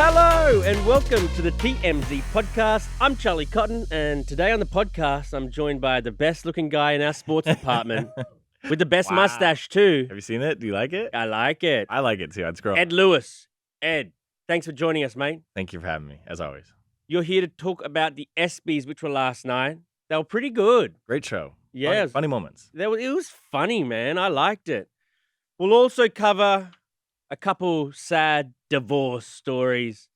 Hello and welcome to the TMZ podcast. I'm Charlie Cotton, and today on the podcast, I'm joined by the best-looking guy in our sports department with the best mustache too. Have you seen it? Do you like it? I like it. I like it too. It's growing. Ed Lewis. Ed, thanks for joining us, mate. Thank you for having me, as always. You're here to talk about the ESPYs, which were last night. They were pretty good. Great show. Yeah. Funny moments. It was funny, man. I liked it. We'll also cover a couple sad divorce stories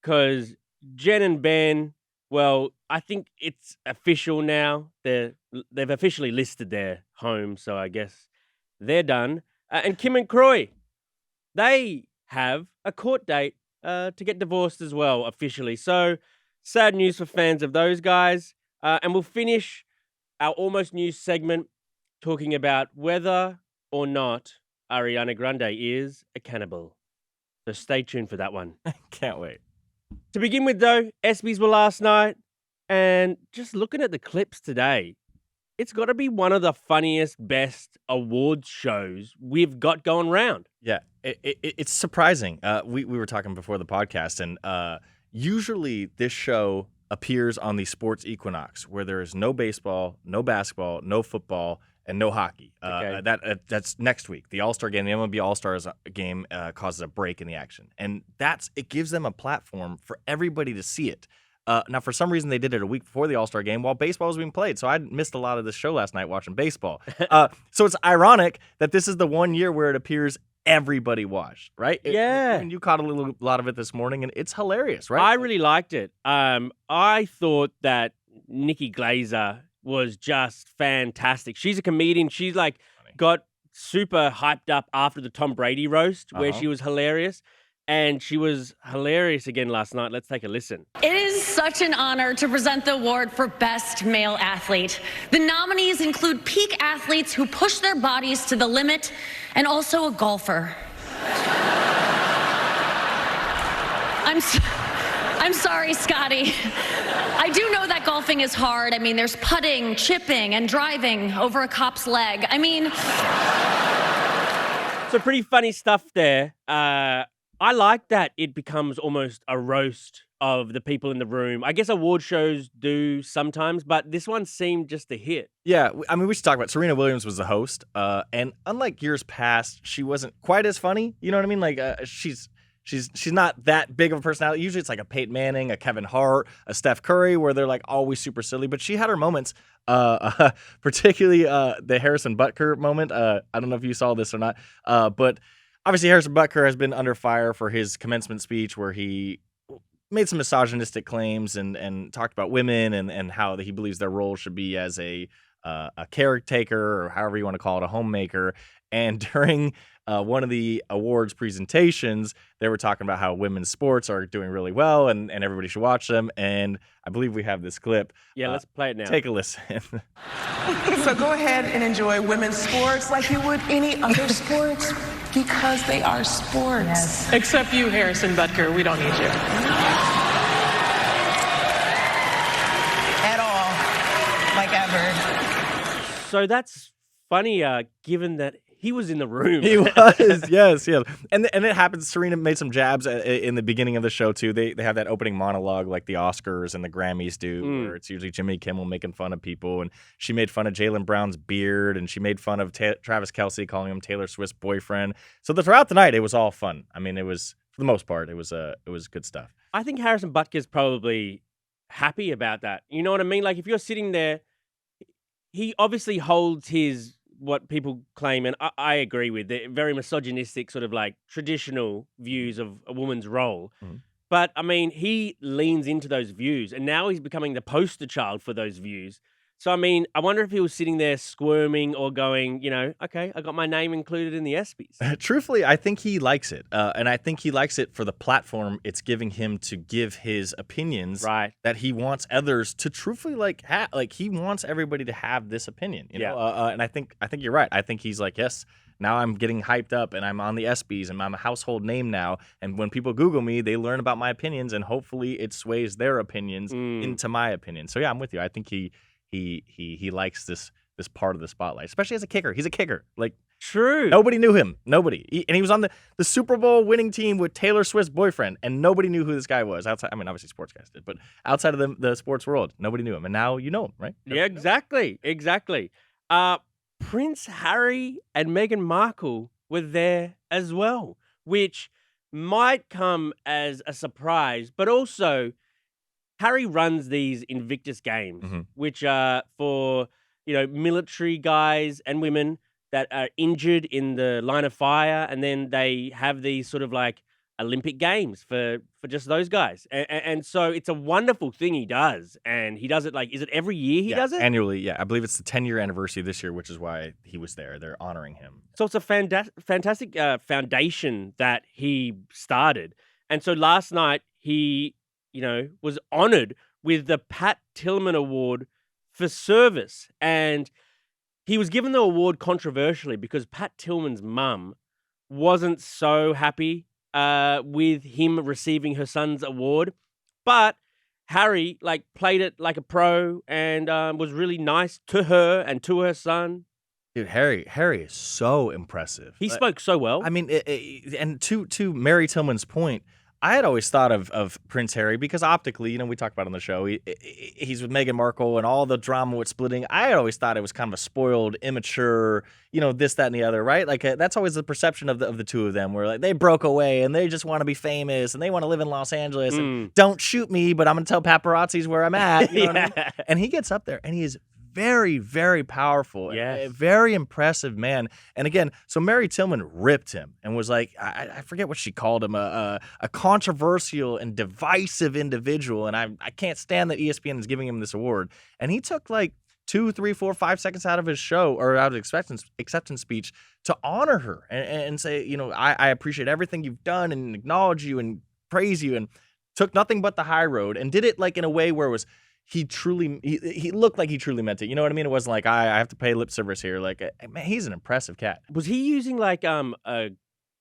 because Jen and Ben, well, I think it's official now. They've officially listed their home, so I guess they're done. And Kim and Kroy, they have a court date to get divorced as well, officially. So sad news for fans of those guys. And we'll finish our Almost News segment talking about whether or not Ariana Grande is a cannibal. So stay tuned for that one. Can't wait. To begin with, though, ESPYs were last night, and just looking at the clips today, it's got to be one of the funniest, best awards shows we've got going round. Yeah, it's surprising. We were talking before the podcast, and usually this show appears on the sports equinox, where there is no baseball, no basketball, no football, and no hockey. Okay. That's next week. The All-Star game, the MLB All-Stars game causes a break in the action. And it gives them a platform for everybody to see it. Now, for some reason, they did it a week before the All-Star game while baseball was being played. So I missed a lot of this show last night watching baseball. So it's ironic that this is the one year where it appears everybody watched, right? Yeah. And you caught a lot of it this morning, and it's hilarious, right? I really liked it. I thought that Nikki Glaser was just fantastic. She's a comedian. She's got super hyped up after the Tom Brady roast where she was hilarious. And she was hilarious again last night. Let's take a listen. It is such an honor to present the award for Best Male Athlete. The nominees include peak athletes who push their bodies to the limit and also a golfer. I'm sorry, Scotty. I do know that golfing is hard. I mean, there's putting, chipping, and driving over a cop's leg. I mean... So pretty funny stuff there. I like that it becomes almost a roast of the people in the room. I guess award shows do sometimes, but this one seemed just a hit. Yeah, I mean, we should talk about Serena Williams was the host, and unlike years past, she wasn't quite as funny. You know what I mean? Like, she's not that big of a personality. Usually it's like a Peyton Manning, a Kevin Hart, a Steph Curry, where they're like always super silly. But she had her moments, particularly the Harrison Butker moment. I don't know if you saw this or not, but obviously Harrison Butker has been under fire for his commencement speech where he made some misogynistic claims and talked about women and how he believes their role should be as a caretaker or however you want to call it, a homemaker. And during one of the awards presentations, they were talking about how women's sports are doing really well and everybody should watch them. And I believe we have this clip. Yeah, let's play it now. Take a listen. So go ahead and enjoy women's sports like you would any other sports because they are sports. Yes. Except you, Harrison Butker. We don't need you. At all. Like ever. So that's funny, given that he was in the room. He was, yes. And it happens. Serena made some jabs in the beginning of the show, too. They have that opening monologue like the Oscars and the Grammys do, where it's usually Jimmy Kimmel making fun of people. And she made fun of Jaylen Brown's beard, and she made fun of Travis Kelce, calling him Taylor Swift's boyfriend. So throughout the night, it was all fun. I mean, it was, for the most part, it was good stuff. I think Harrison Butker's probably happy about that. You know what I mean? Like, if you're sitting there, he obviously holds his... what people claim, and I agree with, the very misogynistic sort of like traditional views of a woman's role. But I mean, he leans into those views and now he's becoming the poster child for those views. So, I mean, I wonder if he was sitting there squirming or going, okay, I got my name included in the ESPYs. Truthfully, I think he likes it. And I think he likes it for the platform it's giving him to give his opinions. Right. That he wants others to truthfully he wants everybody to have this opinion. You know? And I think you're right. I think he's like, yes, now I'm getting hyped up and I'm on the ESPYs and I'm a household name now. And when people Google me, they learn about my opinions and hopefully it sways their opinions into my opinion. So yeah, I'm with you. I think he likes this this part of the spotlight, especially as a kicker. He's a kicker. Like, True. nobody knew him. Nobody. And he was on the Super Bowl winning team with Taylor Swift's boyfriend, and nobody knew who this guy was. Outside, I mean, obviously sports guys did, but outside of the sports world, nobody knew him. And now you know him, right? Yeah, exactly. Prince Harry and Meghan Markle were there as well, which might come as a surprise, but also Harry runs these Invictus Games, which are for, military guys and women that are injured in the line of fire, and then they have these sort of like Olympic Games for just those guys. And so it's a wonderful thing he does, and he does it is it every year he does it? Annually, yeah. I believe it's the 10-year anniversary this year, which is why he was there. They're honoring him. So it's a fantastic foundation that he started. And so last night he, was honored with the Pat Tillman Award for service. And he was given the award controversially because Pat Tillman's mum wasn't so happy with him receiving her son's award. But Harry, played it like a pro and was really nice to her and to her son. Dude, Harry is so impressive. He spoke so well. I mean, and to Mary Tillman's point, I had always thought of Prince Harry because optically, we talked about it on the show, he's with Meghan Markle and all the drama with splitting. I had always thought it was kind of a spoiled, immature, this, that, and the other, right? That's always the perception of the two of them, where they broke away and they just want to be famous and they want to live in Los Angeles and don't shoot me, but I'm going to tell paparazzis where I'm at. You know what I mean? And he gets up there and he is very, very powerful. Yes. A very impressive man. And again, so Mary Tillman ripped him and was like, I forget what she called him, a controversial and divisive individual. And I can't stand that ESPN is giving him this award. And he took 2, 3, 4, 5 seconds out of his show or out of acceptance speech to honor her and say, I appreciate everything you've done and acknowledge you and praise you, and took nothing but the high road and did it in a way where it was, he looked like he truly meant it. You know what I mean? It wasn't like I have to pay lip service here. Man, he's an impressive cat. Was he using a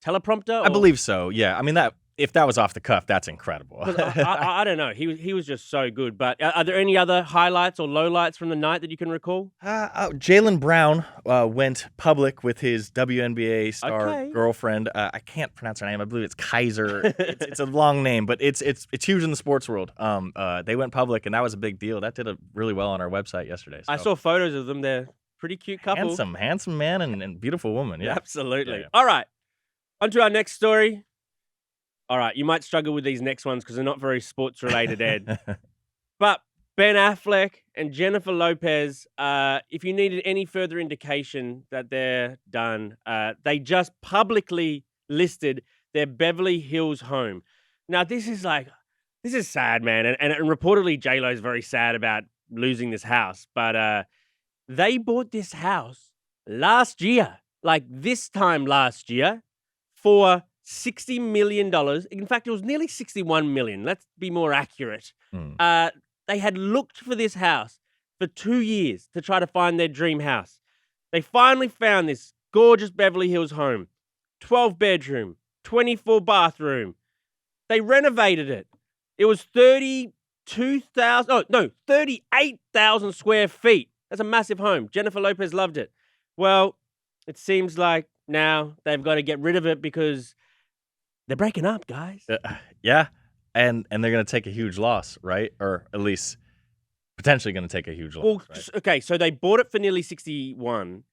teleprompter? I believe so. Yeah. I mean, if that was off the cuff, that's incredible. I don't know. He was just so good. But are there any other highlights or lowlights from the night that you can recall? Jaylen Brown went public with his WNBA star girlfriend. I can't pronounce her name. I believe it's Kaiser. It's a long name, but it's huge in the sports world. They went public, and that was a big deal. That did really well on our website yesterday. So. I saw photos of them. They're pretty cute couple. Handsome man and beautiful woman. Yeah, absolutely. Yeah. All right, on to our next story. All right, you might struggle with these next ones because they're not very sports related, Ed. But Ben Affleck and Jennifer Lopez, if you needed any further indication that they're done, they just publicly listed their Beverly Hills home. Now, this is sad, man. And reportedly, J-Lo is very sad about losing this house. But they bought this house last year, this time last year, for $60 million. In fact, it was nearly $61 million. Let's be more accurate. They had looked for this house for 2 years to try to find their dream house. They finally found this gorgeous Beverly Hills home. 12 bedroom, 24 bathroom. They renovated it. It was 38,000 square feet. That's a massive home. Jennifer Lopez loved it. Well, it seems like now they've got to get rid of it because they're breaking up, guys. Yeah, and they're going to take a huge loss, right? Or at least potentially going to take a huge loss. Well, right? Okay, so they bought it for nearly 61.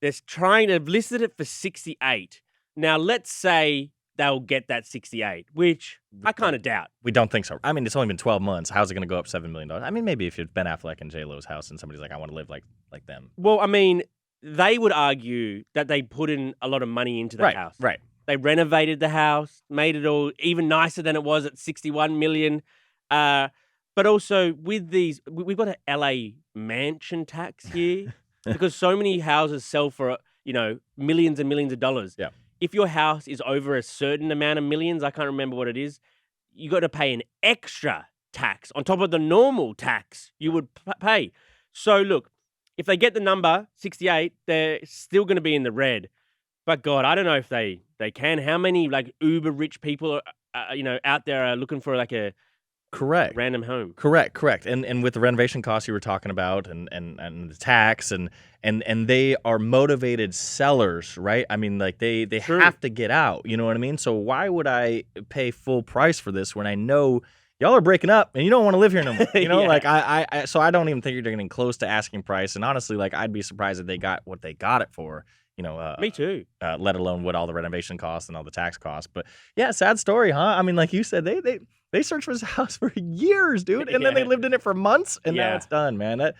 They've listed it for 68. Now, let's say they'll get that 68, which I kind of doubt. We don't think so. I mean, it's only been 12 months. How's it going to go up $7 million? I mean, maybe if it's Ben Affleck and J-Lo's house and somebody's like, I want to live like them. Well, I mean, they would argue that they put in a lot of money into the house. Right. They renovated the house, made it all even nicer than it was at $61 million. But also with these, we've got an LA mansion tax here because so many houses sell for, millions and millions of dollars. Yeah. If your house is over a certain amount of millions, I can't remember what it is, you got to pay an extra tax on top of the normal tax you would pay. So look, if they get the number 68, they're still going to be in the red. But God, I don't know if they can. How many uber rich people are, out there are looking for a Correct. random home. Correct. And with the renovation costs you were talking about and the tax and they are motivated sellers, right? I mean, like they True. have to get out, you know what I mean? So why would I pay full price for this when I know y'all are breaking up and you don't want to live here no more? You know, Yeah. like so I don't even think you're getting close to asking price. And honestly, like I'd be surprised if they got what they got it for. You know, Me too. let alone what all the renovation costs and all the tax costs. But yeah, sad story, huh? I mean, like you said, they searched for his house for years, dude, and then they Yeah. lived in it for months, and now Yeah. it's done, man.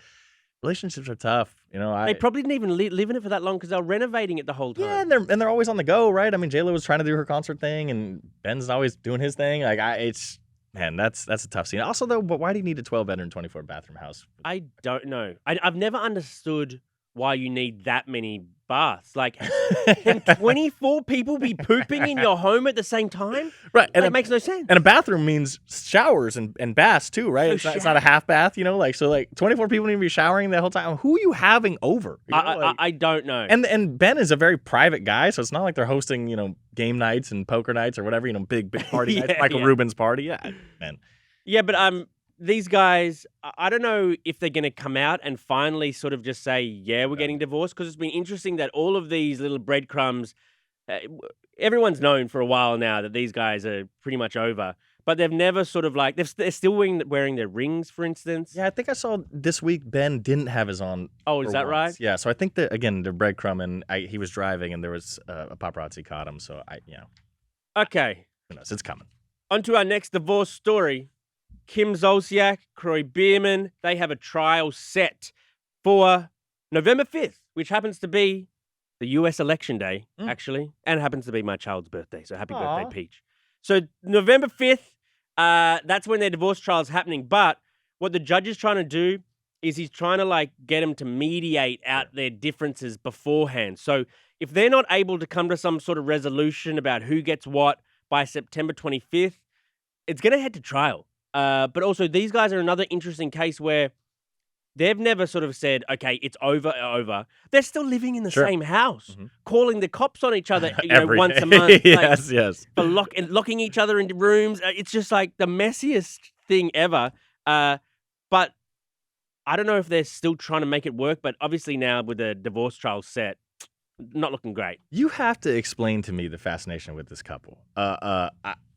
Relationships are tough, you know. They probably didn't even live in it for that long because they were renovating it the whole time. Yeah, and they're always on the go, right? I mean, J-Lo was trying to do her concert thing, and Ben's always doing his thing. Like, man, that's a tough scene. Also, though, but why do you need a 12-bedroom, 24-bathroom house? I don't know. I've never understood why you need that many baths. Like, can 24 people be pooping in your home at the same time? Right, and That makes no sense. And a bathroom means showers and baths too, right? So It's not a half bath, you know. Like 24 people need to be showering the whole time. Who are you having over? You know, I don't know. And Ben is a very private guy, so it's not like they're hosting, you know, game nights and poker nights or whatever, you know, big party nights. Michael Rubin's party, yeah, man. Yeah, but these guys, I don't know if they're going to come out and finally sort of just say, yeah, we're getting divorced, because it's been interesting that all of these little breadcrumbs, everyone's known for a while now that these guys are pretty much over, but they've never sort of like, they're still wearing their rings, for instance. Yeah, I think I saw this week Ben didn't have his on. Oh, is that right? Yeah, so I think that, again, they're breadcrumbing. He was driving and there was a paparazzi caught him, so Okay. who knows? It's coming. On to our next divorce story. Kim Zolciak, Kroy Biermann, they have a trial set for November 5th, which happens to be the US election day, actually, and happens to be my child's birthday. So happy birthday, Peach. So November 5th, that's when their divorce trial is happening. But what the judge is trying to do is he's trying to like get them to mediate out their differences beforehand. So if they're not able to come to some sort of resolution about who gets what by September 25th, it's going to head to trial. But also, these guys are another interesting case where they've never sort of said, okay, it's over. They're still living in the same house, calling the cops on each other once a month. yes. For locking each other into rooms. It's just like the messiest thing ever. But I don't know if they're still trying to make it work. But obviously now with the divorce trial set, not looking great. You have to explain to me the fascination with this couple.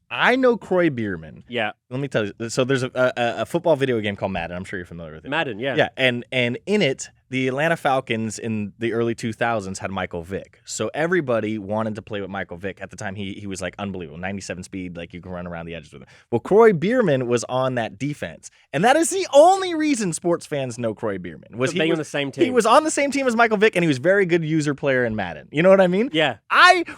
I know Kroy Biermann. Yeah. Let me tell you. So there's a football video game called Madden. I'm sure you're familiar with it. Madden, yeah. Yeah, and in it, the Atlanta Falcons in the early 2000s had Michael Vick. So everybody wanted to play with Michael Vick. At the time, he was like unbelievable, 97 speed, like you can run around the edges with him. Well, Kroy Biermann was on that defense, and that is the only reason sports fans know Kroy Biermann. Was being on the same team. He was on the same team as Michael Vick, and he was very good user player in Madden. You know what I mean? Yeah.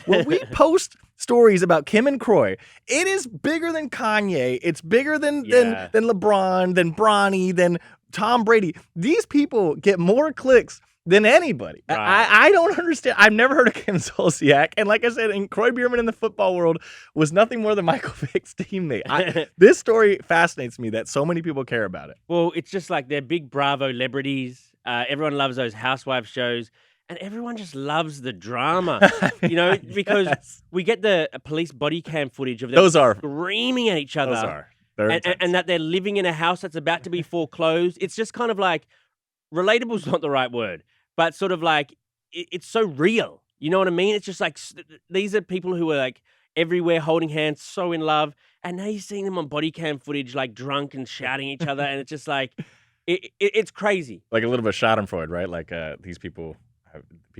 When we post stories about Kim and Kroy, it is bigger than Kanye. It's bigger than LeBron, than Bronny, than Tom Brady. These people get more clicks than anybody. Right. I don't understand. I've never heard of Kim Zolciak. And like I said, Kroy Biermann in the football world was nothing more than Michael Vick's teammate. This story fascinates me that so many people care about it. Well, it's just like they're big Bravo celebrities. Everyone loves those housewife shows. And everyone just loves the drama, because we get the police body cam footage of them screaming at each other. And that they're living in a house that's about to be foreclosed. It's just kind of like, relatable is not the right word, but sort of like, it's so real. You know what I mean? It's just like, these are people who are like everywhere holding hands, so in love. And now you're seeing them on body cam footage, like drunk and shouting at each other. And it's just like, it's crazy. Like a little bit of Schadenfreude, right? Like these people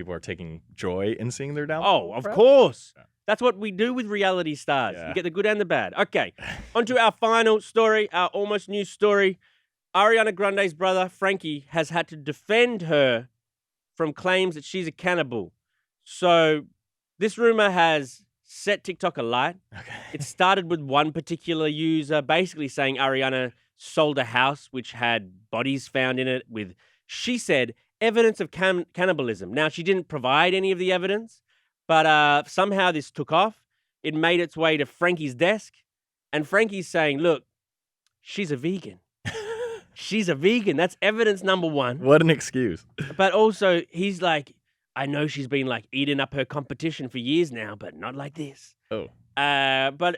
are taking joy in seeing their downfall. Oh, of course. Yeah. That's what we do with reality stars. Yeah. You get the good and the bad. Okay, on to our final story, our almost news story. Ariana Grande's brother, Frankie, has had to defend her from claims that she's a cannibal. So this rumor has set TikTok alight. Okay. It started with one particular user basically saying Ariana sold a house which had bodies found in it with, she said, evidence of cannibalism. Now, she didn't provide any of the evidence, but somehow this took off. It made its way to Frankie's desk, and Frankie's saying, look, she's a vegan. She's a vegan. That's evidence number one. What an excuse. But also, he's like, I know she's been like eating up her competition for years now, but not like this. Oh. But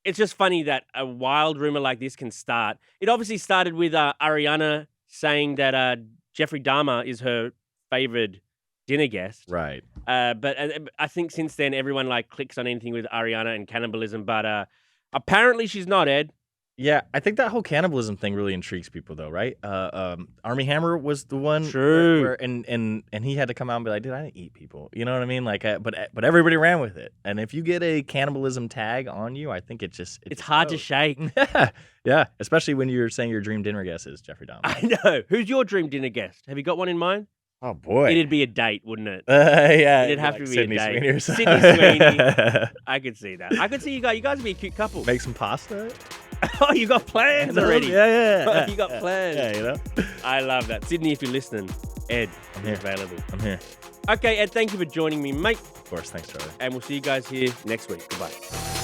it's just funny that a wild rumor like this can start. It obviously started with Ariana saying that Jeffrey Dahmer is her favorite dinner guest. Right. But I think since then, everyone like clicks on anything with Ariana and cannibalism. But apparently she's not, Ed. Yeah, I think that whole cannibalism thing really intrigues people, though, right? Armie Hammer was the one, True. and he had to come out and be like, "Dude, I didn't eat people." You know what I mean? Like, but everybody ran with it. And if you get a cannibalism tag on you, I think it's hard to shake. Yeah, especially when you're saying your dream dinner guest is Jeffrey Dahmer. I know. Who's your dream dinner guest? Have you got one in mind? Oh boy, It'd be a date, wouldn't it? Yeah, It'd have to be Sydney a date. Sweeney or something. Sydney Sweeney. I could see that. I could see you guys. You guys would be a cute couple. Make some pasta. Oh, you got plans already. Yeah. You got plans. Yeah, you know. I love that. Sydney, if you're listening, Ed, I'm here. available. I'm here. Okay, Ed, thank you for joining me, mate. Of course, thanks, Charlie. And we'll see you guys here next week. Goodbye.